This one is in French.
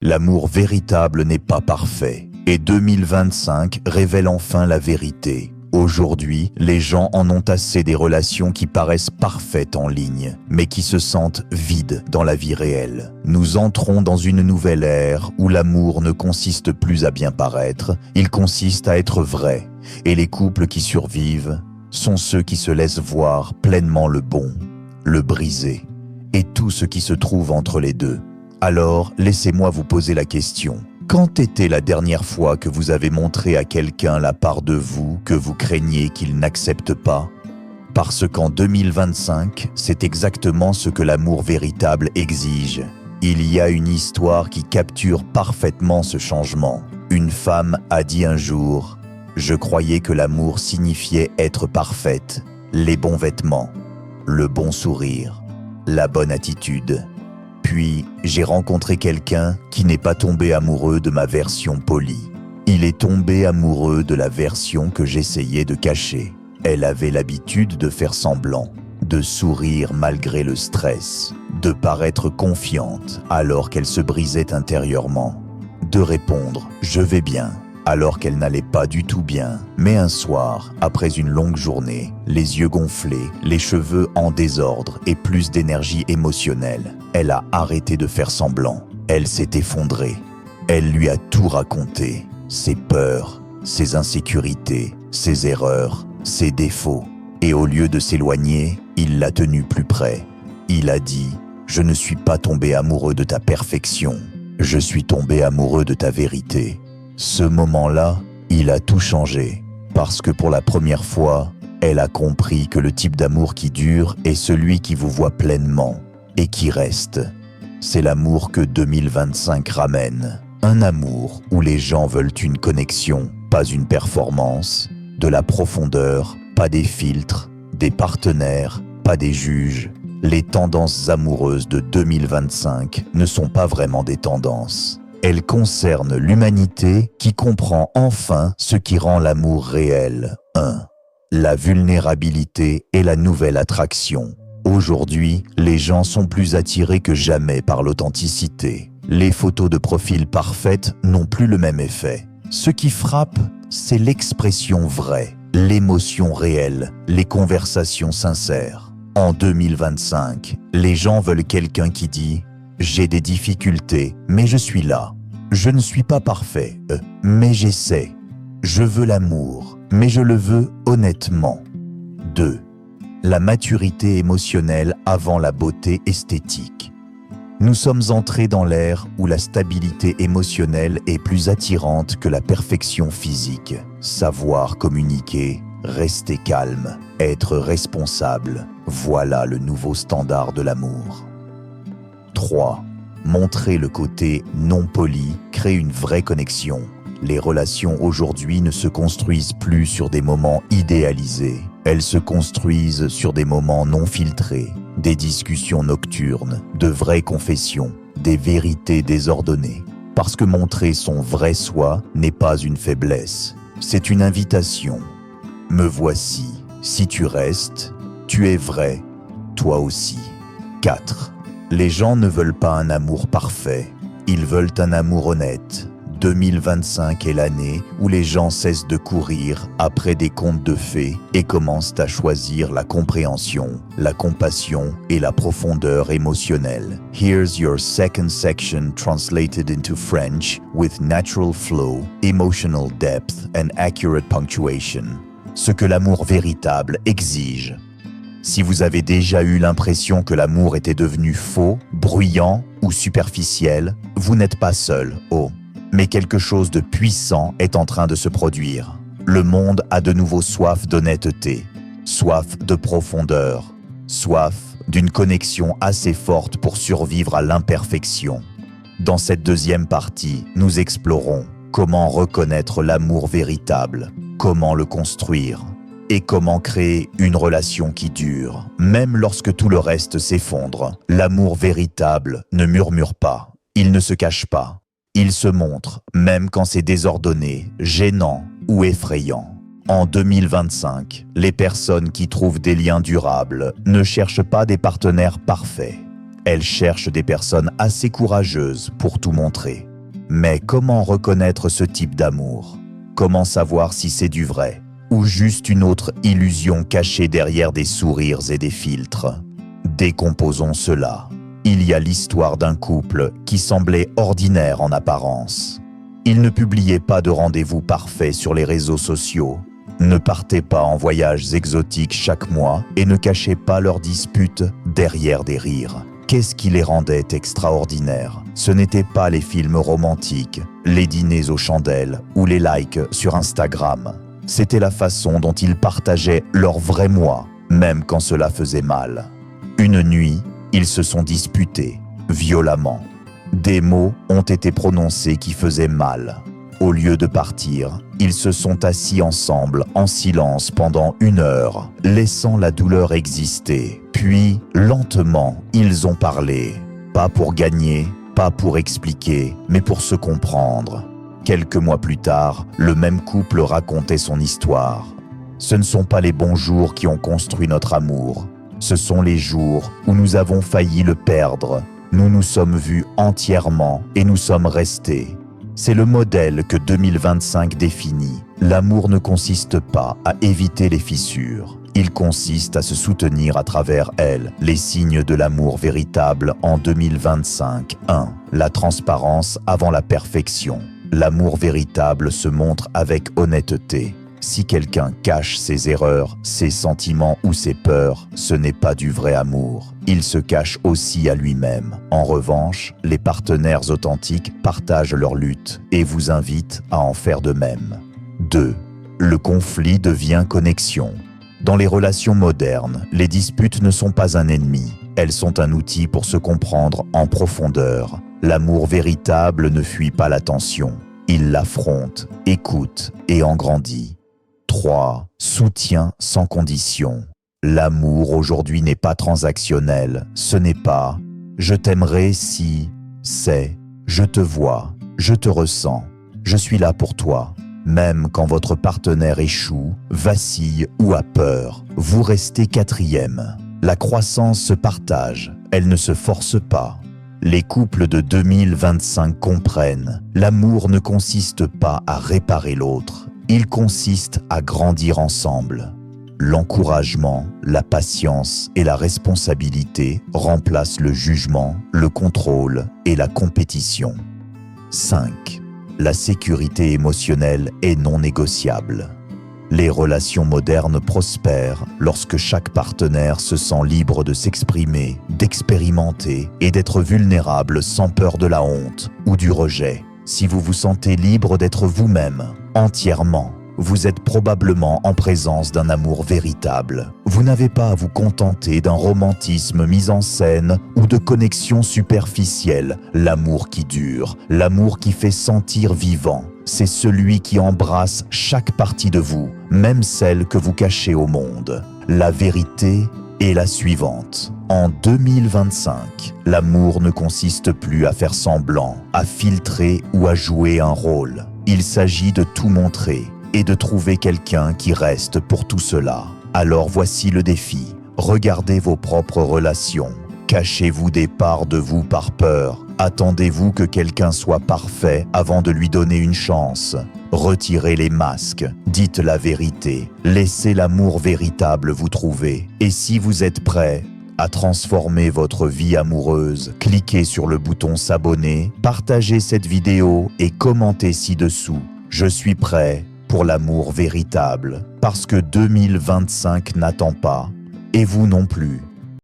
L'amour véritable n'est pas parfait. Et 2025 révèle enfin la vérité. Aujourd'hui, les gens en ont assez des relations qui paraissent parfaites en ligne, mais qui se sentent vides dans la vie réelle. Nous entrons dans une nouvelle ère où l'amour ne consiste plus à bien paraître, il consiste à être vrai. Et les couples qui survivent sont ceux qui se laissent voir pleinement le bon, le brisé, et tout ce qui se trouve entre les deux. Alors, laissez-moi vous poser la question. Quand était la dernière fois que vous avez montré à quelqu'un la part de vous que vous craignez qu'il n'accepte pas? Parce qu'en 2025, c'est exactement ce que l'amour véritable exige. Il y a une histoire qui capture parfaitement ce changement. Une femme a dit un jour « Je croyais que l'amour signifiait être parfaite, les bons vêtements, le bon sourire, la bonne attitude. » Puis, j'ai rencontré quelqu'un qui n'est pas tombé amoureux de ma version polie. Il est tombé amoureux de la version que j'essayais de cacher. Elle avait l'habitude de faire semblant, de sourire malgré le stress, de paraître confiante alors qu'elle se brisait intérieurement, de répondre « je vais bien » alors qu'elle n'allait pas du tout bien. Mais un soir, après une longue journée, les yeux gonflés, les cheveux en désordre et plus d'énergie émotionnelle, elle a arrêté de faire semblant. Elle s'est effondrée. Elle lui a tout raconté. Ses peurs, ses insécurités, ses erreurs, ses défauts. Et au lieu de s'éloigner, il l'a tenue plus près. Il a dit « Je ne suis pas tombé amoureux de ta perfection. Je suis tombé amoureux de ta vérité. » Ce moment-là, il a tout changé, parce que pour la première fois, elle a compris que le type d'amour qui dure est celui qui vous voit pleinement et qui reste. C'est l'amour que 2025 ramène. Un amour où les gens veulent une connexion, pas une performance, de la profondeur, pas des filtres, des partenaires, pas des juges. Les tendances amoureuses de 2025 ne sont pas vraiment des tendances. Elle concerne l'humanité qui comprend enfin ce qui rend l'amour réel. 1. La vulnérabilité est la nouvelle attraction. Aujourd'hui, les gens sont plus attirés que jamais par l'authenticité. Les photos de profil parfaites n'ont plus le même effet. Ce qui frappe, c'est l'expression vraie, l'émotion réelle, les conversations sincères. En 2025, les gens veulent quelqu'un qui dit « J'ai des difficultés, mais je suis là. Je ne suis pas parfait, mais j'essaie. Je veux l'amour, mais je le veux honnêtement. » 2. La maturité émotionnelle avant la beauté esthétique. Nous sommes entrés dans l'ère où la stabilité émotionnelle est plus attirante que la perfection physique. Savoir communiquer, rester calme, être responsable, voilà le nouveau standard de l'amour. 3. Montrer le côté non poli crée une vraie connexion. Les relations aujourd'hui ne se construisent plus sur des moments idéalisés. Elles se construisent sur des moments non filtrés, des discussions nocturnes, de vraies confessions, des vérités désordonnées. Parce que montrer son vrai soi n'est pas une faiblesse, c'est une invitation. Me voici, si tu restes, tu es vrai, toi aussi. 4. Les gens ne veulent pas un amour parfait, ils veulent un amour honnête. 2025 est l'année où les gens cessent de courir après des contes de fées et commencent à choisir la compréhension, la compassion et la profondeur émotionnelle. Here's your second section translated into French with natural flow, emotional depth and accurate punctuation. Ce que l'amour véritable exige. Si vous avez déjà eu l'impression que l'amour était devenu faux, bruyant ou superficiel, vous n'êtes pas seul, mais quelque chose de puissant est en train de se produire. Le monde a de nouveau soif d'honnêteté, soif de profondeur, soif d'une connexion assez forte pour survivre à l'imperfection. Dans cette deuxième partie, nous explorons comment reconnaître l'amour véritable, comment le construire et comment créer une relation qui dure. Même lorsque tout le reste s'effondre, l'amour véritable ne murmure pas, il ne se cache pas. Il se montre, même quand c'est désordonné, gênant ou effrayant. En 2025, les personnes qui trouvent des liens durables ne cherchent pas des partenaires parfaits. Elles cherchent des personnes assez courageuses pour tout montrer. Mais comment reconnaître ce type d'amour? Comment savoir si c'est du vrai ou juste une autre illusion cachée derrière des sourires et des filtres? Décomposons cela. Il y a l'histoire d'un couple qui semblait ordinaire en apparence. Ils ne publiaient pas de rendez-vous parfait sur les réseaux sociaux, ne partaient pas en voyages exotiques chaque mois et ne cachaient pas leurs disputes derrière des rires. Qu'est-ce qui les rendait extraordinaires? Ce n'étaient pas les films romantiques, les dîners aux chandelles ou les likes sur Instagram. C'était la façon dont ils partageaient leur vrai moi, même quand cela faisait mal. Une nuit, ils se sont disputés, violemment. Des mots ont été prononcés qui faisaient mal. Au lieu de partir, ils se sont assis ensemble en silence pendant 1 heure, laissant la douleur exister. Puis, lentement, ils ont parlé. Pas pour gagner, pas pour expliquer, mais pour se comprendre. Quelques mois plus tard, le même couple racontait son histoire. Ce ne sont pas les bons jours qui ont construit notre amour. Ce sont les jours où nous avons failli le perdre. Nous nous sommes vus entièrement et nous sommes restés. C'est le modèle que 2025 définit. L'amour ne consiste pas à éviter les fissures. Il consiste à se soutenir à travers elles. Les signes de l'amour véritable en 2025. 1. La transparence avant la perfection. L'amour véritable se montre avec honnêteté. Si quelqu'un cache ses erreurs, ses sentiments ou ses peurs, ce n'est pas du vrai amour. Il se cache aussi à lui-même. En revanche, les partenaires authentiques partagent leur lutte et vous invitent à en faire de même. 2. Le conflit devient connexion. Dans les relations modernes, les disputes ne sont pas un ennemi. Elles sont un outil pour se comprendre en profondeur. L'amour véritable ne fuit pas la tension. Il l'affronte, écoute et en grandit. 3. Soutien sans condition. L'amour aujourd'hui n'est pas transactionnel. Ce n'est pas « je t'aimerai si », c'est « je te vois, je te ressens, je suis là pour toi ». Même quand votre partenaire échoue, vacille ou a peur, vous restez 4e. La croissance se partage, elle ne se force pas. Les couples de 2025 comprennent, l'amour ne consiste pas à réparer l'autre. Il consiste à grandir ensemble. L'encouragement, la patience et la responsabilité remplacent le jugement, le contrôle et la compétition. 5. La sécurité émotionnelle est non négociable. Les relations modernes prospèrent lorsque chaque partenaire se sent libre de s'exprimer, d'expérimenter et d'être vulnérable sans peur de la honte ou du rejet. Si vous vous sentez libre d'être vous-même, entièrement, vous êtes probablement en présence d'un amour véritable. Vous n'avez pas à vous contenter d'un romantisme mis en scène ou de connexions superficielles. L'amour qui dure, l'amour qui fait sentir vivant, c'est celui qui embrasse chaque partie de vous, même celle que vous cachez au monde. La vérité est la suivante. En 2025, l'amour ne consiste plus à faire semblant, à filtrer ou à jouer un rôle. Il s'agit de tout montrer et de trouver quelqu'un qui reste pour tout cela. Alors voici le défi. Regardez vos propres relations. Cachez-vous des parts de vous par peur. Attendez-vous que quelqu'un soit parfait avant de lui donner une chance. Retirez les masques, dites la vérité, laissez l'amour véritable vous trouver. Et si vous êtes prêt à transformer votre vie amoureuse, cliquez sur le bouton s'abonner, partagez cette vidéo et commentez ci-dessous. Je suis prêt pour l'amour véritable, parce que 2025 n'attend pas, et vous non plus.